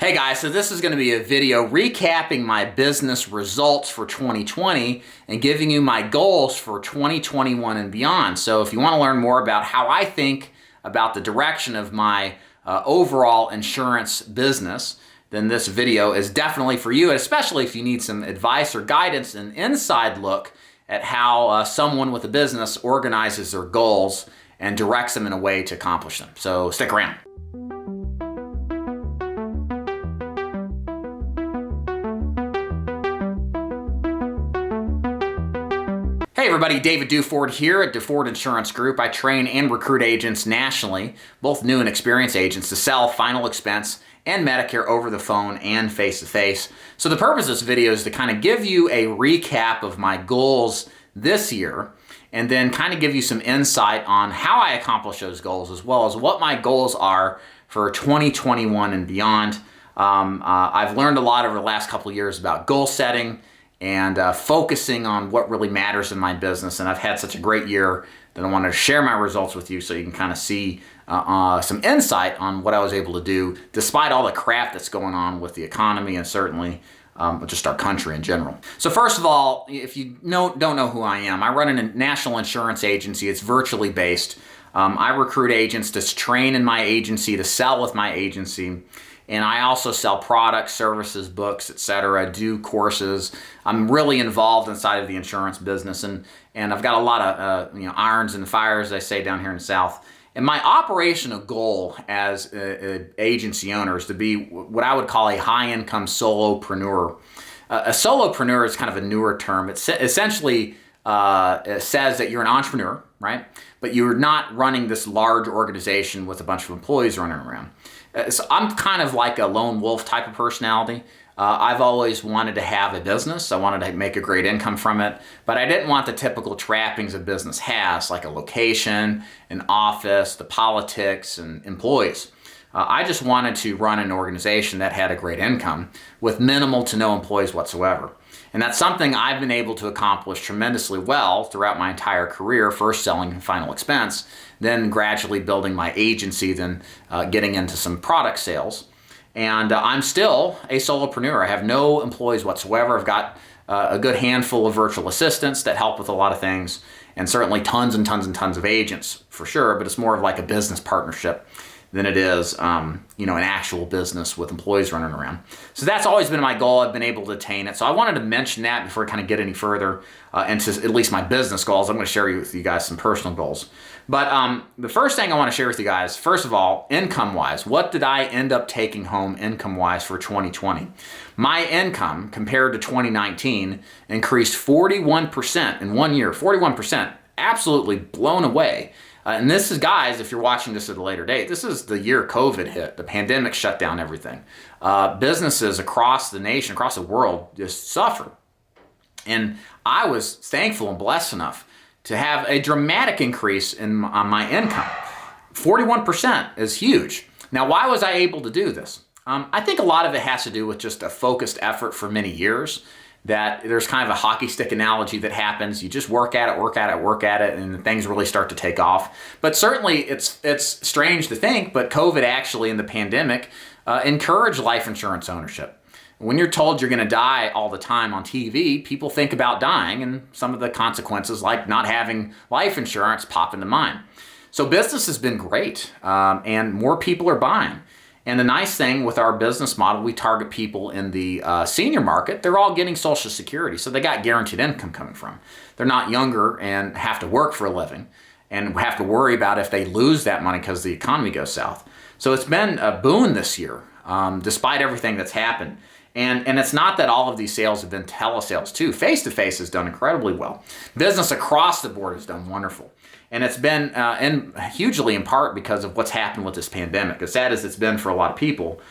Hey guys, so this is going to be a video recapping my business results for 2020 and giving you my goals for 2021 and beyond. So if you want to learn more about how I think about the direction of my overall insurance business, then this video is definitely for you, especially if you need some advice or guidance, an inside look at how someone with a business organizes their goals and directs them in a way to accomplish them. So stick around. Hey everybody, David Duford here at Duford Insurance Group. I train and recruit agents nationally, both new and experienced agents, to sell final expense and Medicare over the phone and face-to-face. So the purpose of this video is to kind of give you a recap of my goals this year and then kind of give you some insight on how I accomplish those goals, as well as what my goals are for 2021 and beyond. I've learned a lot over the last couple of years about goal setting and focusing on what really matters in my business. And I've had such a great year that I wanted to share my results with you so you can kind of see some insight on what I was able to do despite all the crap that's going on with the economy and certainly just our country in general. So first of all, if you don't know who I am, I run a national insurance agency. It's virtually based. I recruit agents to train in my agency, to sell with my agency. And I also sell products, services, books, etc., do courses. I'm really involved inside of the insurance business, and I've got a lot of irons in the fire, as they say down here in the South. And my operational goal as an agency owner is to be what I would call a high-income solopreneur. A solopreneur is kind of a newer term. It essentially it says that you're an entrepreneur, right? But you're not running this large organization with a bunch of employees running around. So I'm kind of like a lone wolf type of personality. I've always wanted to have a business. I wanted to make a great income from it, but I didn't want the typical trappings a business has, like a location, an office, the politics, and employees. I just wanted to run an organization that had a great income with minimal to no employees whatsoever. And that's something I've been able to accomplish tremendously well throughout my entire career, first selling final expense, then gradually building my agency, then getting into some product sales. And I'm still a solopreneur. I have no employees whatsoever. I've got a good handful of virtual assistants that help with a lot of things, and certainly tons and tons and tons of agents for sure, but it's more of like a business partnership than it is, an actual business with employees running around. So that's always been my goal. I've been able to attain it. So I wanted to mention that before I kind of get any further into at least my business goals. I'm going to share with you guys some personal goals. But the first thing I want to share with you guys, first of all, income-wise, what did I end up taking home income-wise for 2020? My income compared to 2019 increased 41% in 1 year, 41%, absolutely blown away. And this is, guys, if you're watching this at a later date, this is the year COVID hit. The pandemic shut down everything. Businesses across the nation, across the world, just suffered. And I was thankful and blessed enough to have a dramatic increase in my income. 41% is huge. Now, why was I able to do this? I think a lot of it has to do with just a focused effort for many years. That there's kind of a hockey stick analogy that happens. You just work at it, and things really start to take off. But certainly it's strange to think, but COVID actually in the pandemic encouraged life insurance ownership. When you're told you're going to die all the time on TV, people think about dying, and some of the consequences, like not having life insurance, pop into mind. So business has been great, and more people are buying. And the nice thing with our business model, we target people in the senior market. They're all getting Social Security, so they got guaranteed income coming from. They're not younger and have to work for a living and have to worry about if they lose that money because the economy goes south. So it's been a boon this year, despite everything that's happened. And it's not that all of these sales have been telesales too. Face-to-face has done incredibly well. Business across the board has done wonderful. And it's been hugely in part because of what's happened with this pandemic. As sad as it's been for a lot of people,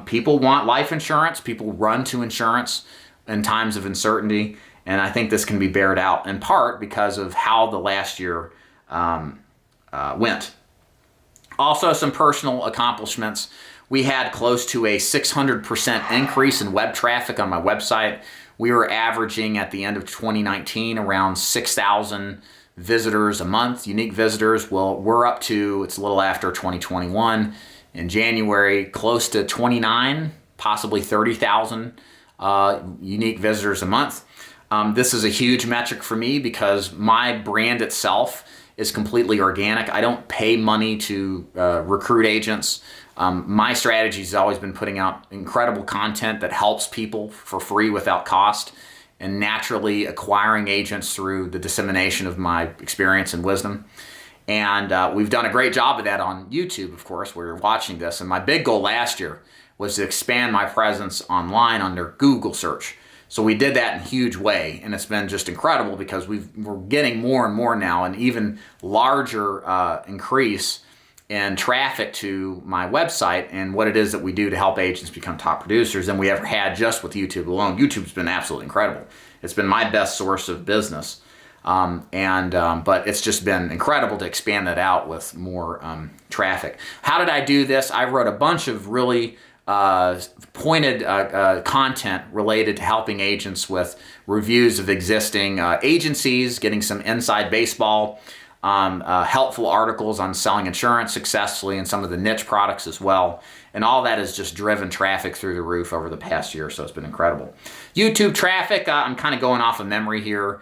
people want life insurance. People run to insurance in times of uncertainty. And I think this can be bared out in part because of how the last year went. Also, some personal accomplishments. We had close to a 600% increase in web traffic on my website. We were averaging at the end of 2019 around 6,000 visitors a month, unique visitors. Well, we're up to, it's a little after 2021, in January, close to 29 possibly 30,000 unique visitors a month. This is a huge metric for me because my brand itself is completely organic. I don't pay money to recruit agents. My strategy has always been putting out incredible content that helps people for free without cost, and naturally acquiring agents through the dissemination of my experience and wisdom. And we've done a great job of that on YouTube, of course, where you're watching this. And my big goal last year was to expand my presence online under Google search. So we did that in a huge way, and it's been just incredible because we're getting more and more now, an even larger increase in traffic to my website and what it is that we do to help agents become top producers than we ever had just with YouTube alone. YouTube's been absolutely incredible. It's been my best source of business. But it's just been incredible to expand that out with more traffic. How did I do this? I wrote a bunch of really pointed content related to helping agents with reviews of existing agencies, getting some inside baseball, helpful articles on selling insurance successfully and some of the niche products as well. And all that has just driven traffic through the roof over the past year, so it's been incredible. YouTube traffic, I'm kind of going off of memory here,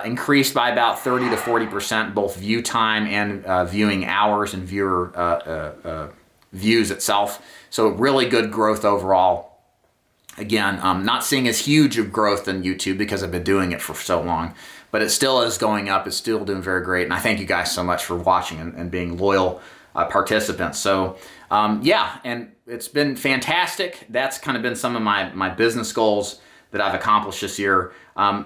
increased by about 30 to 40%, both view time and viewing hours and viewer views itself. So really good growth overall. Again, I'm not seeing as huge of growth in YouTube because I've been doing it for so long, but it still is going up. It's still doing very great. And I thank you guys so much for watching and being loyal participants. So yeah, and it's been fantastic. That's kind of been some of my business goals that I've accomplished this year.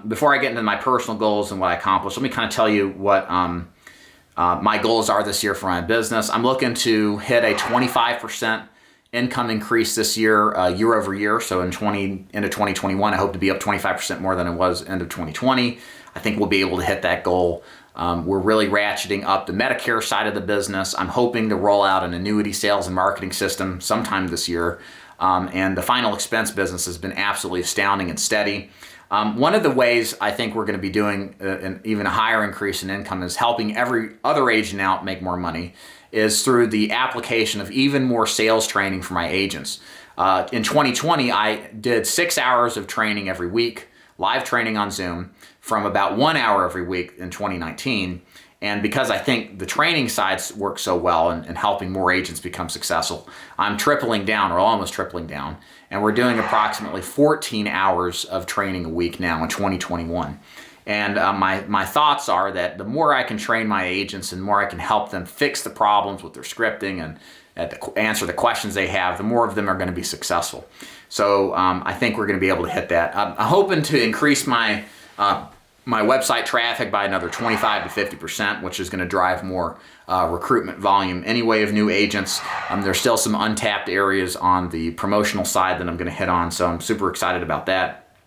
Before I get into my personal goals and what I accomplished, let me kind of tell you what my goals are this year for my business. I'm looking to hit a 25% income increase this year, year over year. So into 2021, I hope to be up 25% more than it was end of 2020. I think we'll be able to hit that goal. We're really ratcheting up the Medicare side of the business. I'm hoping to roll out an annuity sales and marketing system sometime this year. And the final expense business has been absolutely astounding and steady. One of the ways I think we're going to be doing an even higher increase in income is helping every other agent out make more money is through the application of even more sales training for my agents. In 2020, I did 6 hours of training every week, live training on Zoom, from about 1 hour every week in 2019. And because I think the training sides work so well and helping more agents become successful, I'm tripling down or almost tripling down. And we're doing approximately 14 hours of training a week now in 2021. And my thoughts are that the more I can train my agents and the more I can help them fix the problems with their scripting and answer the questions they have, the more of them are going to be successful. So I think we're going to be able to hit that. I'm hoping to increase my website traffic by another 25 to 50%, which is going to drive more recruitment volume anyway of new agents. There's still some untapped areas on the promotional side that I'm going to hit on, so I'm super excited about that.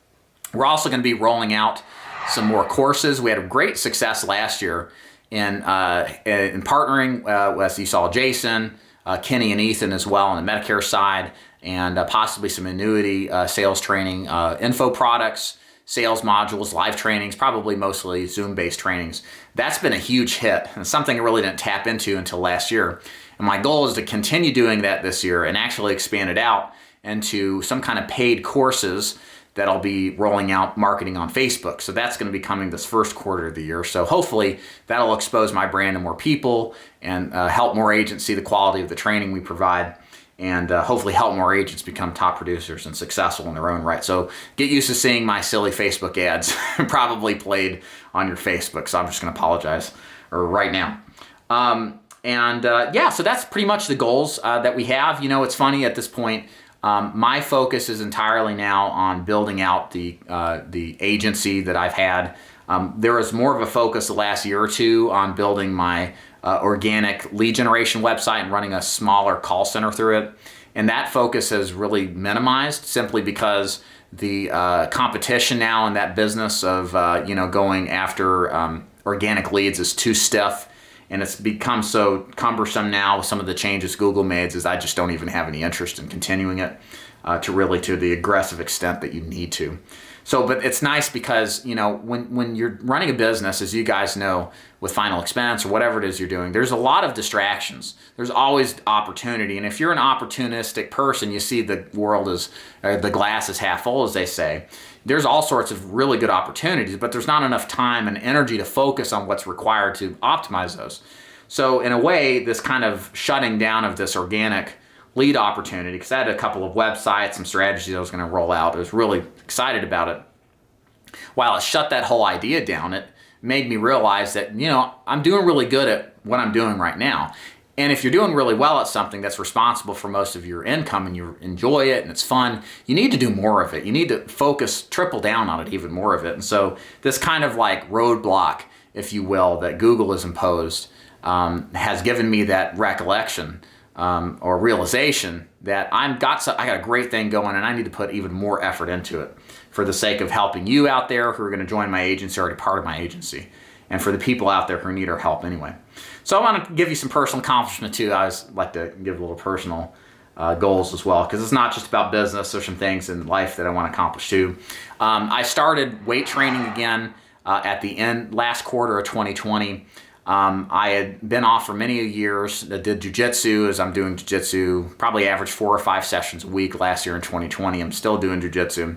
We're also going to be rolling out some more courses. We had a great success last year in partnering, as you saw, Jason, Kenny, and Ethan as well on the Medicare side, and possibly some annuity sales training, info products, sales modules, live trainings, probably mostly Zoom-based trainings. That's been a huge hit and something I really didn't tap into until last year. And my goal is to continue doing that this year and actually expand it out into some kind of paid courses that I'll be rolling out marketing on Facebook. So that's going to be coming this first quarter of the year. So hopefully that'll expose my brand to more people and help more agents see the quality of the training we provide, and hopefully help more agents become top producers and successful in their own right. So get used to seeing my silly Facebook ads probably played on your Facebook. So I'm just going to apologize right now. Yeah, so that's pretty much the goals that we have. You know, it's funny at this point, my focus is entirely now on building out the agency that I've had. There was more of a focus the last year or two on building my organic lead generation website and running a smaller call center through it. And that focus has really minimized simply because the competition now in that business of going after organic leads is too stiff. And it's become so cumbersome now with some of the changes Google made is I just don't even have any interest in continuing it to the aggressive extent that you need to. So, but it's nice because, when you're running a business, as you guys know, with Final Expense or whatever it is you're doing, there's a lot of distractions. There's always opportunity. And if you're an opportunistic person, you see the world is, the glass is half full, as they say. There's all sorts of really good opportunities, but there's not enough time and energy to focus on what's required to optimize those. So in a way, this kind of shutting down of this organic lead opportunity, because I had a couple of websites, some strategies I was going to roll out. I was really excited about it. While it shut that whole idea down, it made me realize that, I'm doing really good at what I'm doing right now. And if you're doing really well at something that's responsible for most of your income and you enjoy it and it's fun, you need to do more of it. You need to focus, triple down on it, even more of it. And so this kind of like roadblock, if you will, that Google has imposed has given me that recollection or realization that I got a great thing going and I need to put even more effort into it for the sake of helping you out there who are going to join my agency, already part of my agency, and for the people out there who need our help anyway. So I want to give you some personal accomplishment too. I always like to give a little personal goals as well, because it's not just about business. There's some things in life that I want to accomplish too. I started weight training again at the last quarter of 2020. I had been off for many years. I did jiu-jitsu, as I'm doing jiu-jitsu, probably average 4 or 5 sessions a week last year in 2020. I'm still doing jiu-jitsu.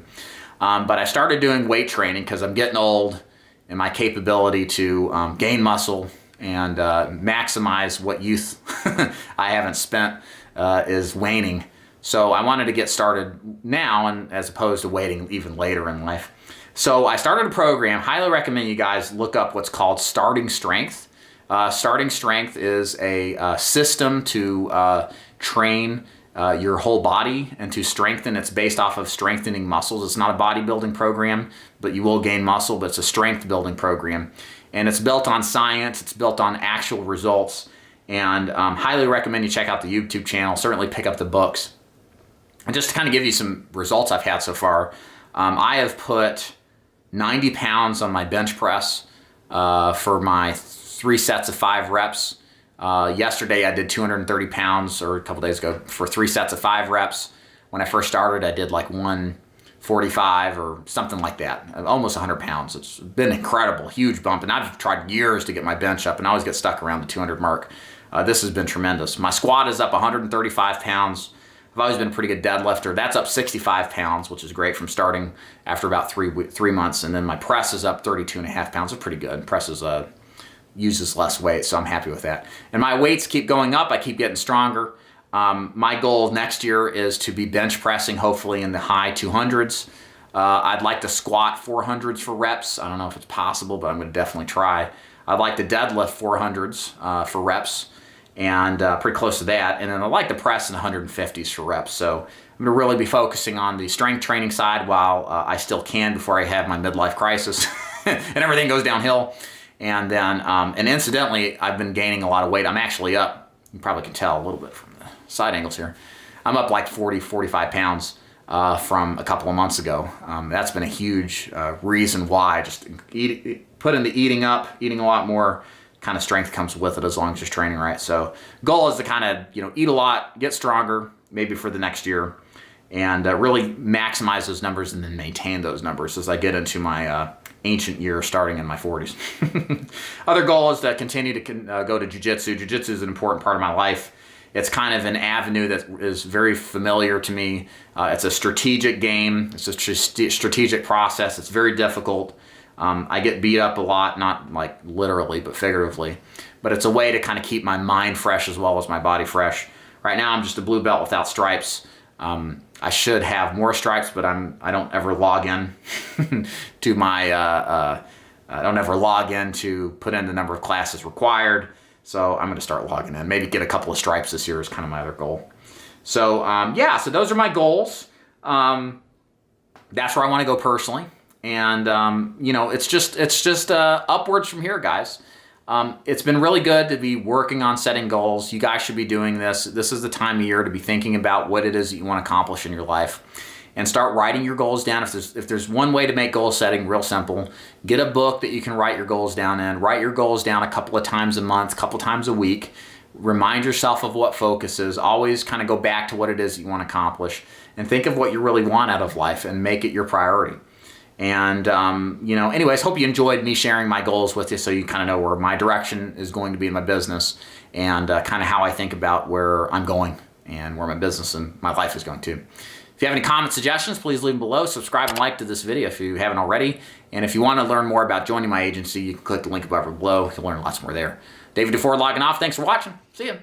But I started doing weight training because I'm getting old and my capability to gain muscle and maximize what youth I haven't spent is waning. So I wanted to get started now, and as opposed to waiting even later in life. So I started a program. Highly recommend you guys look up what's called Starting Strength. Starting Strength is a system to train your whole body and to strengthen. It's based off of strengthening muscles. It's not a bodybuilding program, but you will gain muscle, but it's a strength building program. And it's built on science. It's built on actual results. And highly recommend you check out the YouTube channel. Certainly pick up the books. And just to kind of give you some results I've had so far, I have put 90 pounds on my bench press for my 3 sets of 5 reps. Yesterday I did 230 pounds, or a couple days ago, for 3 sets of 5 reps. When I first started, I did like 145 or something like that, almost 100 pounds. It's been incredible, huge bump. And I've tried years to get my bench up and I always get stuck around the 200 mark. This has been tremendous. My squat is up 135 pounds. I've always been a pretty good deadlifter. That's up 65 pounds, which is great from starting after about 3 months. And then my press is up 32 and a half pounds. It's pretty good. Press is uses less weight, so I'm happy with that. And my weights keep going up. I keep getting stronger. My goal next year is to be bench pressing, hopefully in the high 200s. I'd like to squat 400s for reps. I don't know if it's possible, but I'm going to definitely try. I'd like to deadlift 400s for reps, and pretty close to that. And then I'd like to press in 150s for reps. So I'm going to really be focusing on the strength training side while I still can before I have my midlife crisis and everything goes downhill. And then, and incidentally, I've been gaining a lot of weight. I'm actually up, you probably can tell a little bit from the side angles here. I'm up like 40, 45 pounds from a couple of months ago. That's been a huge reason why. Just put into eating up, eating a lot more, kind of strength comes with it as long as you're training right. So goal is to kind of, eat a lot, get stronger, maybe for the next year, and really maximize those numbers and then maintain those numbers as I get into my ancient year starting in my 40s. Other goal is to continue to go to jiu-jitsu. Jiu-jitsu is an important part of my life. It's kind of an avenue that is very familiar to me. It's a strategic game. It's a strategic process. It's very difficult. I get beat up a lot, not like literally, but figuratively. But it's a way to kind of keep my mind fresh as well as my body fresh. Right now I'm just a blue belt without stripes. I should have more stripes, but I don't ever log in to my, I don't ever log in to put in the number of classes required. So I'm going to start logging in. Maybe get a couple of stripes this year is kind of my other goal. So yeah, so those are my goals. That's where I want to go personally. And it's just upwards from here, guys. It's been really good to be working on setting goals. You guys should be doing this. This is the time of year to be thinking about what it is that you want to accomplish in your life, and start writing your goals down. If there's one way to make goal setting real simple, get a book that you can write your goals down in. Write your goals down a couple of times a month, a couple times a week. Remind yourself of what focus is. Always kind of go back to what it is that you want to accomplish, and think of what you really want out of life and make it your priority. And, anyways, hope you enjoyed me sharing my goals with you so you kind of know where my direction is going to be in my business and kind of how I think about where I'm going and where my business and my life is going to. If you have any comments, suggestions, please leave them below. Subscribe and like to this video if you haven't already. And if you want to learn more about joining my agency, you can click the link above or below. You'll learn lots more there. David DeFord logging off. Thanks for watching. See ya.